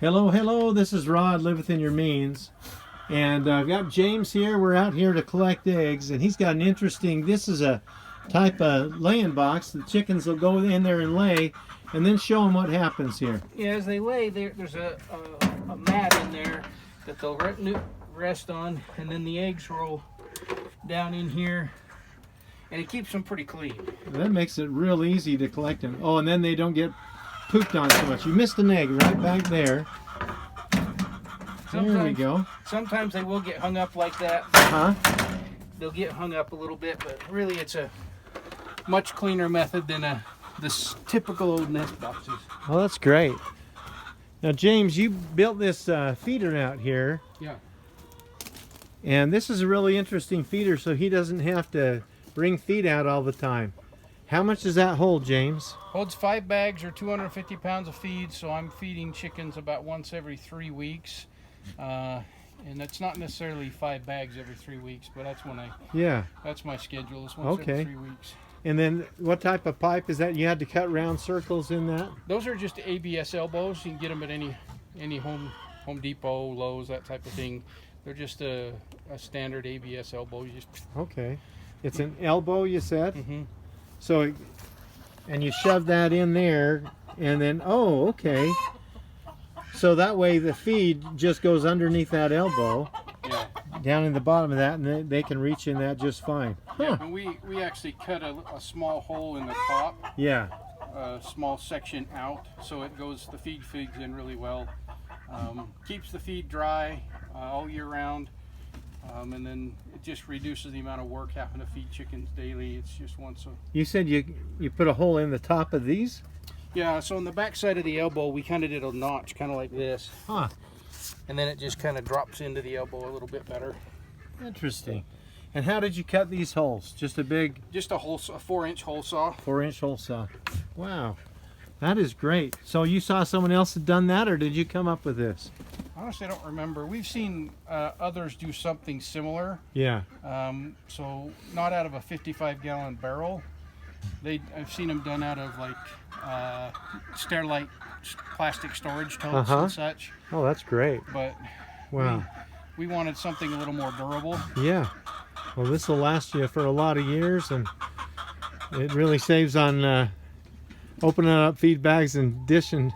Hello, hello, this is Rod, Live Within Your Means. And I've got James here. We're out here to collect eggs, and he's got an interesting, this is a type of laying box. The chickens will go in there and lay, and then show them what happens here. Yeah, as they lay, there's a mat in there that they'll rest on, and then the eggs roll down in here, and it keeps them pretty clean. That makes it real easy to collect them. Oh, and then they don't get pooped on so much. You missed an egg right back there. There we go. Sometimes they will get hung up like that. Huh? They'll get hung up a little bit, but really it's a much cleaner method than this typical old nest boxes. Oh, that's great. Now, James, you built this feeder out here. Yeah. And this is a really interesting feeder, so he doesn't have to bring feed out all the time. How much does that hold, James? Holds 5 bags or 250 pounds of feed, so I'm feeding chickens about once every 3 weeks. And it's not necessarily 5 bags every 3 weeks, but that's when that's my schedule, is once every 3 weeks. And then what type of pipe is that? You had to cut round circles in that? Those are just ABS elbows. You can get them at any Home Depot, Lowe's, that type of thing. They're just a standard ABS elbow. You just Okay. It's an elbow, you said? Mm-hmm. So, and you shove that in there, and then, oh, okay. So that way the feed just goes underneath that elbow, yeah, down in the bottom of that, and they can reach in that just fine. Yeah, and we actually cut a small hole in the top, Yeah. a small section out, so the feed feeds in really well. Keeps the feed dry all year round, and then it just reduces the amount of work having to feed chickens daily. It's just once a... You said you put a hole in the top of these? Yeah, so on the back side of the elbow, we kind of did a notch, kind of like this. Huh. And then it just kind of drops into the elbow a little bit better. Interesting. And how did you cut these holes? Just a 4-inch hole saw. 4-inch hole saw. Wow. That is great. So you saw someone else had done that, or did you come up with this? Honestly, I don't remember. We've seen others do something similar. Yeah. So not out of a 55-gallon barrel. I've seen them done out of like Sterilite plastic storage totes and such. Oh, that's great. But wow, we wanted something a little more durable. Yeah. Well, this will last you for a lot of years, and it really saves on opening up feed bags and dishing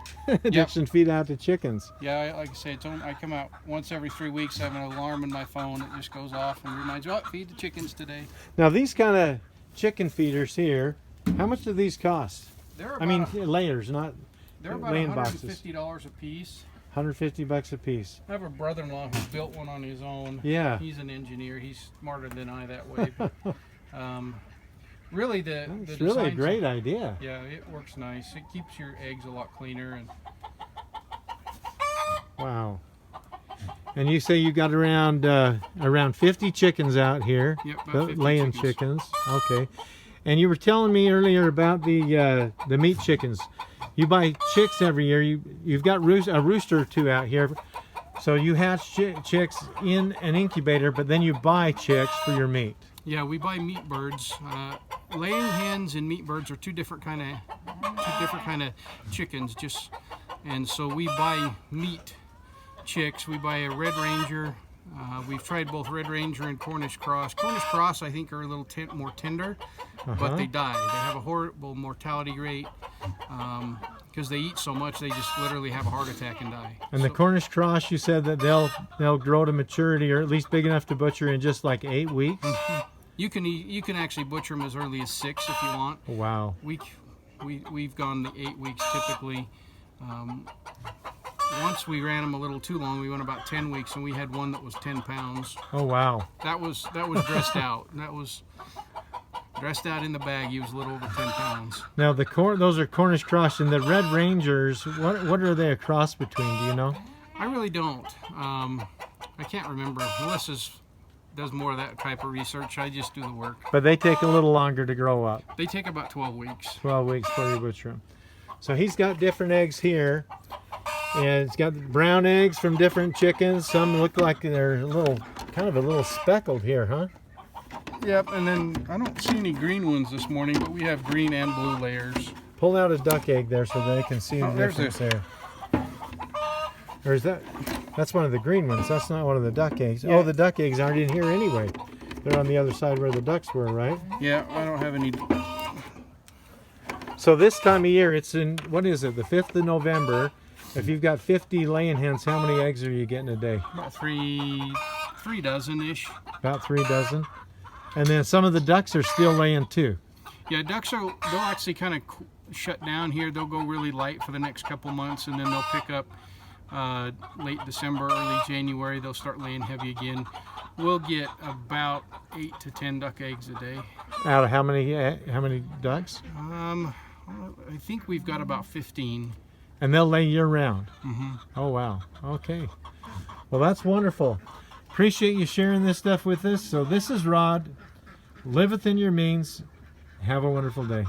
feed out to chickens. Yeah, like I say, I come out once every 3 weeks. I have an alarm in my phone. It just goes off and reminds me, oh, feed the chickens today. Now, these kind of chicken feeders here, how much do these cost? Layers, not they're about laying $150 boxes. A piece. $150 a piece. I have a brother-in-law who built one on his own. Yeah. He's an engineer. He's smarter than I that way. But, really, it's really a great idea. Yeah, it works nice. It keeps your eggs a lot cleaner. And wow. And you say you got around 50 chickens out here. Yep, about 50 laying chickens. Okay. And you were telling me earlier about the meat chickens. You buy chicks every year. You've got a rooster or two out here. So you hatch chicks in an incubator, but then you buy chicks for your meat. Yeah, we buy meat birds. Laying hens and meat birds are two different kind of chickens. And so we buy meat chicks. We buy a Red Ranger. We've tried both Red Ranger and Cornish Cross. Cornish Cross, I think, are a little more tender, but they die. They have a horrible mortality rate because they eat so much. They just literally have a heart attack and die. And the Cornish Cross, you said that they'll grow to maturity, or at least big enough to butcher in just like 8 weeks. You can actually butcher them as early as 6 if you want. Wow. We've gone the 8 weeks typically. Once we ran them a little too long. We went about 10 weeks, and we had one that was 10 pounds. Oh wow! That was dressed out. That was dressed out in the bag. He was a little over 10 pounds. Now those are Cornish Cross, and the Red Rangers. What are they a cross between? Do you know? I really don't. I can't remember. Melissa does more of that type of research. I just do the work. But they take a little longer to grow up. They take about 12 weeks. 12 weeks before you butcher them. So he's got different eggs here. And it's got brown eggs from different chickens. Some look like they're kind of a little speckled here, huh? Yep, and then I don't see any green ones this morning, but we have green and blue layers. Pull out a duck egg there so they can see the difference there. Or is that's one of the green ones? That's not one of the duck eggs. Yeah. Oh, the duck eggs aren't in here anyway. They're on the other side where the ducks were, right? Yeah, I don't have any. So this time of year, it's in, what is it, the 5th of November. If you've got 50 laying hens, how many eggs are you getting a day? About three dozen-ish. About 3 dozen. And then some of the ducks are still laying too. Yeah, ducks they'll actually kind of shut down here. They'll go really light for the next couple months, and then they'll pick up late December, early January. They'll start laying heavy again. We'll get about 8 to 10 duck eggs a day. Out of how many ducks? I think we've got about 15. And they'll lay year round. Mm-hmm. Oh wow. Okay. Well, that's wonderful. Appreciate you sharing this stuff with us. So this is Rod. Live within your means. Have a wonderful day.